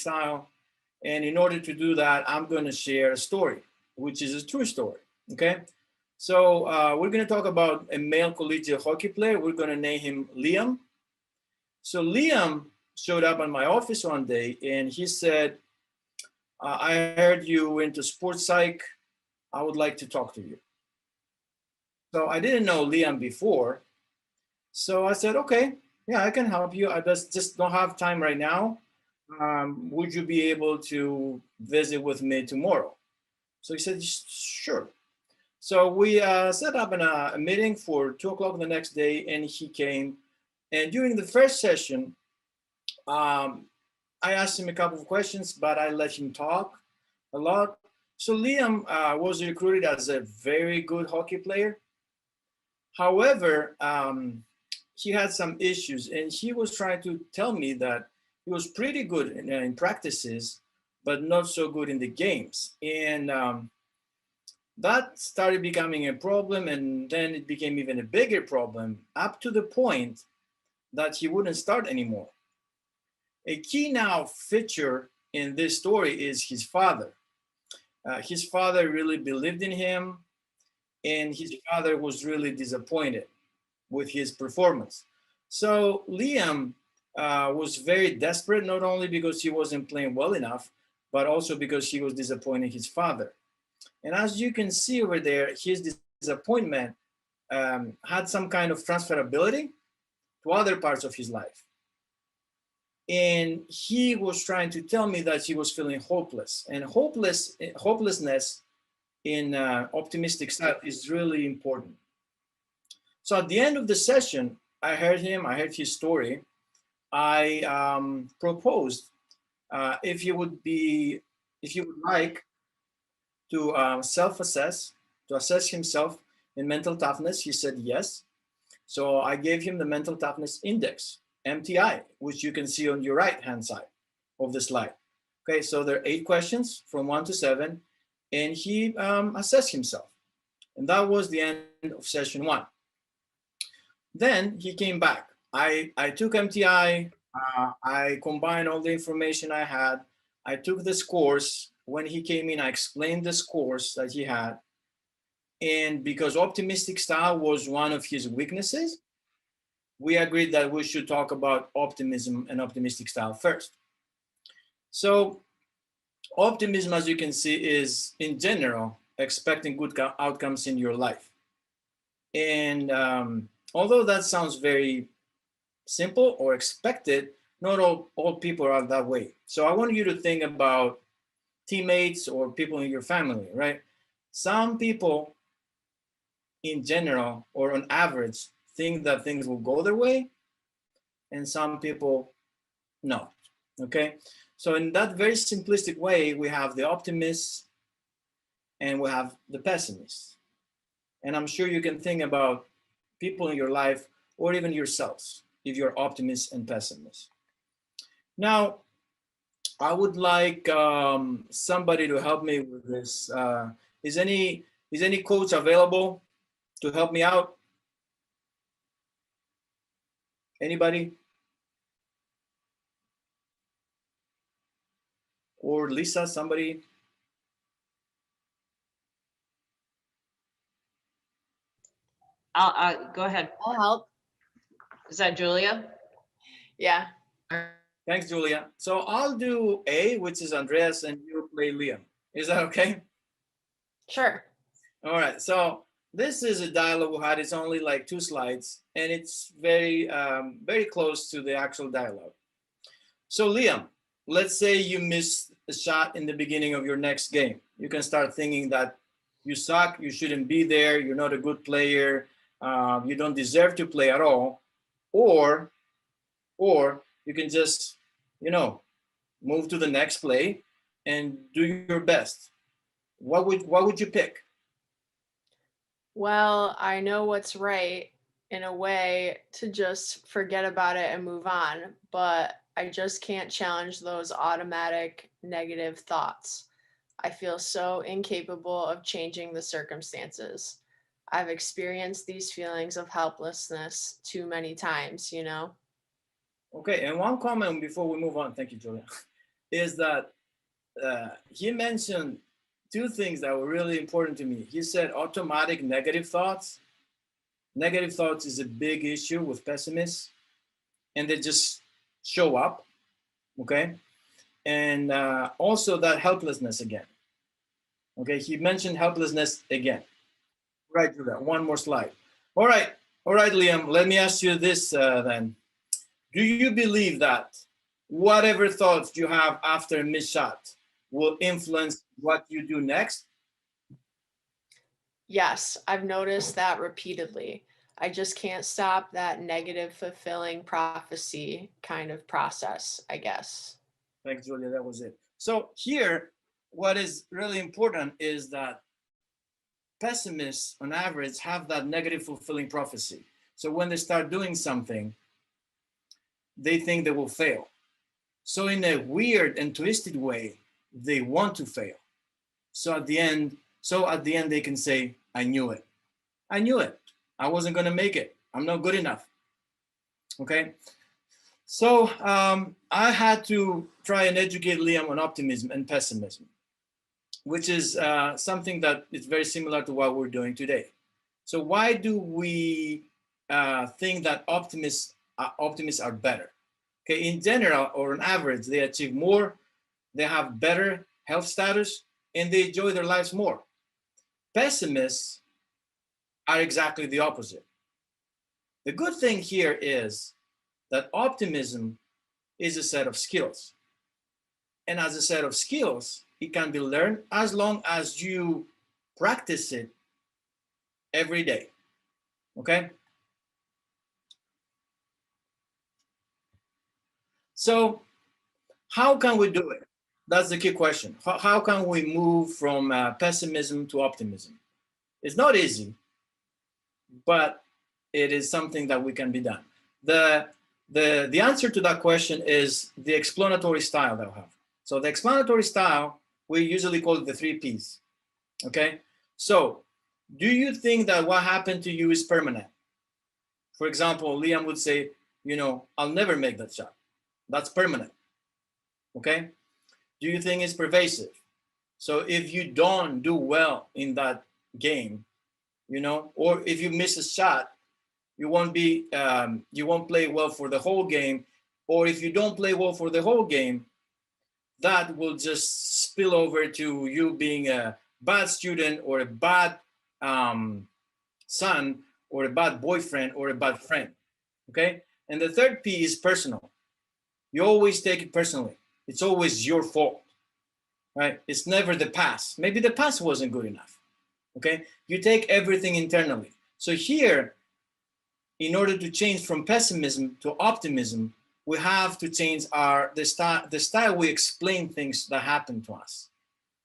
style. And in order to do that, I'm going to share a story, which is a true story. Okay. So we're going to talk about a male collegiate hockey player. We're going to name him Liam. So Liam showed up in my office one day and he said, I heard you into sports psych. I would like to talk to you. So I didn't know Liam before. So I said, okay, yeah, I can help you. I just don't have time right now. Would you be able to visit with me tomorrow? So he said, sure. So we set up a meeting for 2 o'clock the next day, and he came. And during the first session, I asked him a couple of questions, but I let him talk a lot. So Liam was recruited as a very good hockey player. However, he had some issues, and he was trying to tell me that he was pretty good in practices, but not so good in the games. And that started becoming a problem, and then it became even a bigger problem, up to the point that he wouldn't start anymore. A key now feature in this story is his father. His father really believed in him, and his father was really disappointed with his performance. So Liam was very desperate, not only because he wasn't playing well enough, but also because he was disappointing his father. And as you can see over there, his disappointment had some kind of transferability to other parts of his life. And he was trying to tell me that he was feeling hopeless. And hopelessness in optimistic style is really important. So at the end of the session, I heard his story. I proposed if you would like to self-assess, to assess himself in mental toughness. He said yes. So I gave him the mental toughness index, MTI, which you can see on your right-hand side of the slide. Okay, so there are 8 questions from 1 to 7, and he assessed himself. And that was the end of session 1. Then he came back. I took MTI, I combined all the information I had. I took the scores. When he came in, I explained the scores that he had. And because optimistic style was one of his weaknesses, we agreed that we should talk about optimism and optimistic style first. So optimism, as you can see, is in general expecting good outcomes in your life. And although that sounds very simple or expected, not all people are that way. So I want you to think about teammates or people in your family, right? Some people in general or on average think that things will go their way, and some people no. Okay, so in that very simplistic way, we have the optimists and we have the pessimists. And I'm sure you can think about people in your life or even yourselves if you're optimists and pessimists. Now, I would like somebody to help me with this. Is any coach available to help me out? Anybody? Or Lisa, somebody? I'll go ahead. I'll help. Is that Julia? Yeah. Thanks, Julia. So I'll do A, which is Andreas, and you play Liam. Is that okay? Sure. All right. So this is a dialogue we had. It's only like 2 slides, and it's very, very close to the actual dialogue. So Liam, let's say you missed a shot in the beginning of your next game. You can start thinking that you suck, you shouldn't be there, you're not a good player, you don't deserve to play at all, or you can just, move to the next play and do your best. What would you pick? Well, I know what's right in a way to just forget about it and move on, but I just can't challenge those automatic negative thoughts. I feel so incapable of changing the circumstances. I've experienced these feelings of helplessness too many times, Okay, and one comment before we move on. Thank you, Julia. is that he mentioned two things that were really important to me. He said automatic negative thoughts. Negative thoughts is a big issue with pessimists, and they just show up, okay? And also that helplessness again. Okay, he mentioned helplessness again. Right, Julia, one more slide. All right, Liam, let me ask you this then. Do you believe that whatever thoughts you have after a missed shot will influence what you do next? Yes, I've noticed that repeatedly. I just can't stop that negative fulfilling prophecy kind of process, I guess. Thanks, Julia, that was it. So here, what is really important is that pessimists on average have that negative fulfilling prophecy. So when they start doing something, they think they will fail. So in a weird and twisted way, they want to fail. So at the end, they can say, I knew it. I knew it. I wasn't going to make it. I'm not good enough. Okay. So I had to try and educate Liam on optimism and pessimism, which is something that is very similar to what we're doing today. So why do we think that optimists are better? Okay, in general or on average, they achieve more, they have better health status, and they enjoy their lives more. Pessimists are exactly the opposite. The good thing here is that optimism is a set of skills. And as a set of skills, it can be learned as long as you practice it every day. Okay? So, how can we do it? That's the key question. How can we move from pessimism to optimism? It's not easy, but it is something that we can be done. The answer to that question is the explanatory style that we have. So the explanatory style, we usually call it the 3 Ps. Okay? So, do you think that what happened to you is permanent? For example, Liam would say, I'll never make that shot. That's permanent. Okay? Do you think it's pervasive? So if you don't do well in that game, or if you miss a shot, you won't play well for the whole game. Or if you don't play well for the whole game, that will just spill over to you being a bad student or a bad son or a bad boyfriend or a bad friend. Okay? And the third P is personal. You always take it personally. It's always your fault, right? It's never the past. Maybe the past wasn't good enough. Okay? You take everything internally. So here, in order to change from pessimism to optimism, we have to change the style we explain things that happen to us.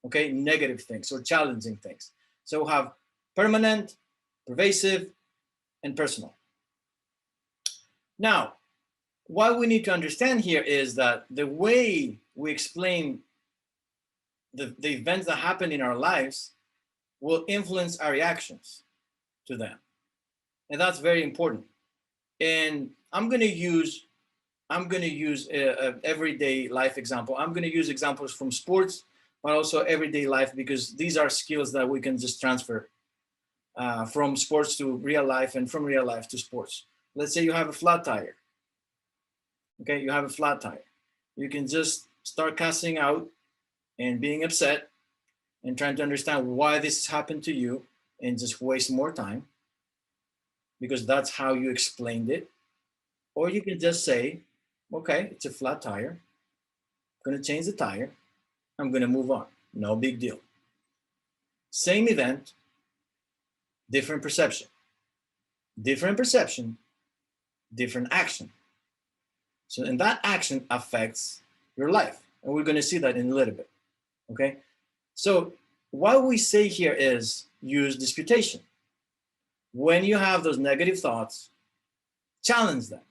Okay? Negative things or challenging things. So we have permanent, pervasive, and personal. Now, what we need to understand here is that the way we explain the events that happen in our lives will influence our reactions to them. And that's very important. And I'm going to use a everyday life example. I'm going to use examples from sports, but also everyday life, because these are skills that we can just transfer from sports to real life and from real life to sports. Let's say you have a flat tire. Okay, you have a flat tire. You can just start cussing out and being upset and trying to understand why this has happened to you and just waste more time, because that's how you explained it. Or you can just say, okay, it's a flat tire. I'm going to change the tire. I'm going to move on. No big deal. Same event, different perception. Different perception, different action. So, and that action affects your life. And we're going to see that in a little bit. Okay? So, what we say here is use disputation. When you have those negative thoughts, challenge them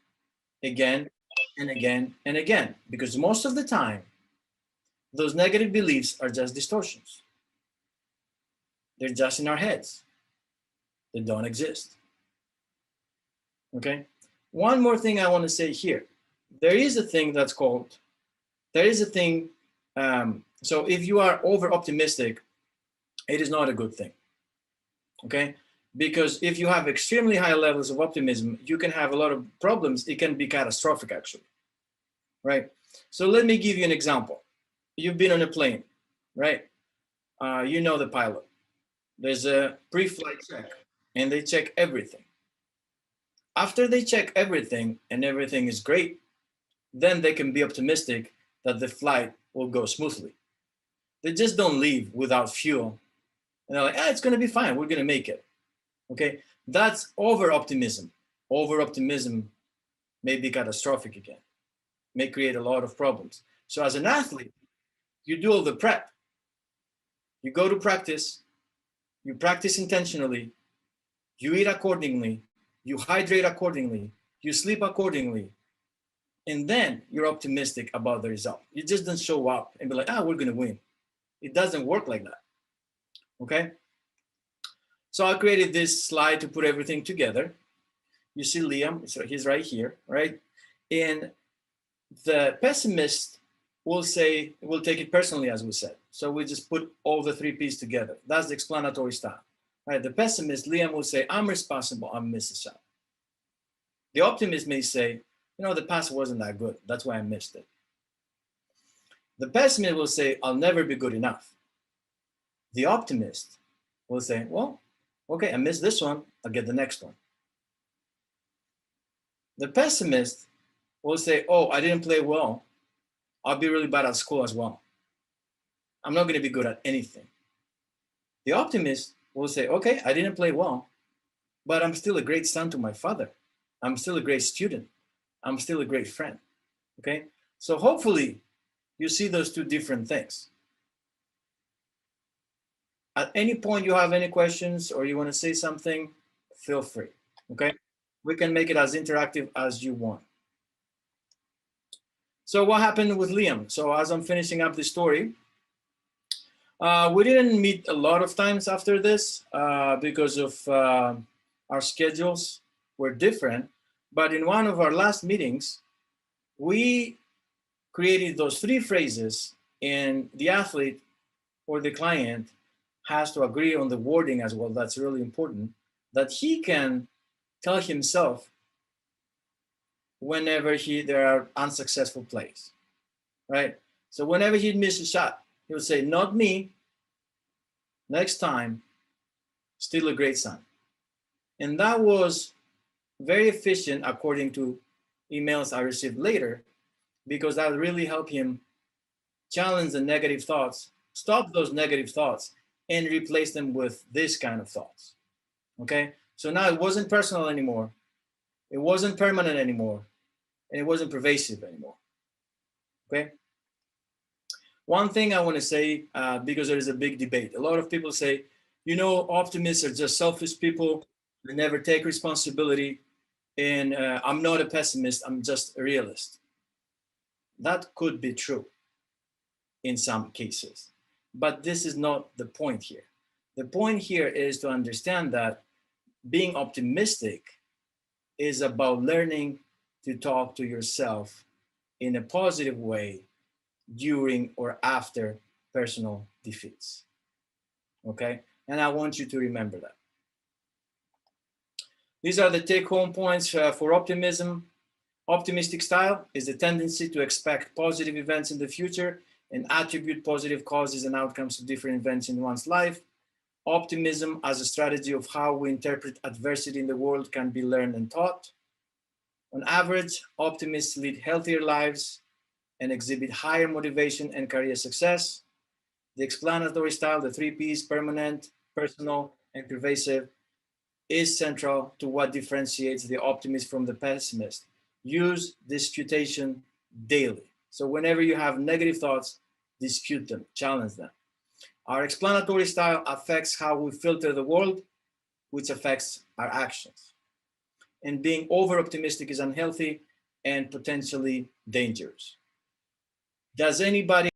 again and again and again. Because most of the time, those negative beliefs are just distortions. They're just in our heads. They don't exist. Okay? One more thing I want to say here. There is a thing So if you are over optimistic, it is not a good thing. Okay, because if you have extremely high levels of optimism, you can have a lot of problems. It can be catastrophic, actually. Right. So let me give you an example. You've been on a plane, right? You know the pilot. There's a pre-flight check, and they check everything. After they check everything and everything is great, then they can be optimistic that the flight will go smoothly. They just don't leave without fuel. And they're like, it's going to be fine. We're going to make it. Okay. That's over optimism. Over optimism may be catastrophic again, may create a lot of problems. So as an athlete, you do all the prep. You go to practice, you practice intentionally, you eat accordingly, you hydrate accordingly, you sleep accordingly, and then you're optimistic about the result. You just don't show up and be like, we're going to win. It doesn't work like that. Okay? So I created this slide to put everything together. You see Liam, so he's right here, right? And the pessimist will say, will take it personally, as we said. So we just put all the three P's together. That's the explanatory style. Right? The pessimist, Liam, will say, I'm responsible, I missed a shot. The optimist may say, the pass wasn't that good. That's why I missed it. The pessimist will say, I'll never be good enough. The optimist will say, well, okay, I missed this one. I'll get the next one. The pessimist will say, oh, I didn't play well. I'll be really bad at school as well. I'm not going to be good at anything. The optimist will say, okay, I didn't play well, but I'm still a great son to my father. I'm still a great student. I'm still a great friend. Okay? So hopefully you see those two different things. At any point you have any questions or you want to say something, feel free. Okay? We can make it as interactive as you want. So what happened with Liam? So as I'm finishing up the story, we didn't meet a lot of times after this because of our schedules were different. But in one of our last meetings, we created those three phrases, and the athlete or the client has to agree on the wording as well. That's really important, that he can tell himself whenever there are unsuccessful plays, right? So whenever he'd miss a shot, he would say, not me, next time, still a great son. And that was very efficient according to emails I received later, because that really helped him challenge the negative thoughts, stop those negative thoughts, and replace them with this kind of thoughts. Okay? So now it wasn't personal anymore. It wasn't permanent anymore. And it wasn't pervasive anymore. Okay? One thing I want to say, because there is a big debate. A lot of people say, optimists are just selfish people. They never take responsibility. And I'm not a pessimist. I'm just a realist. That could be true in some cases. But this is not the point here. The point here is to understand that being optimistic is about learning to talk to yourself in a positive way during or after personal defeats. Okay? And I want you to remember that. These are the take-home points for optimism. Optimistic style is the tendency to expect positive events in the future and attribute positive causes and outcomes to different events in one's life. Optimism as a strategy of how we interpret adversity in the world can be learned and taught. On average, optimists lead healthier lives and exhibit higher motivation and career success. The explanatory style, the three Ps, permanent, personal, and pervasive, is central to what differentiates the optimist from the pessimist. Use disputation daily. So whenever you have negative thoughts, dispute them, challenge them. Our explanatory style affects how we filter the world, which affects our actions. And being over-optimistic is unhealthy and potentially dangerous. Does anybody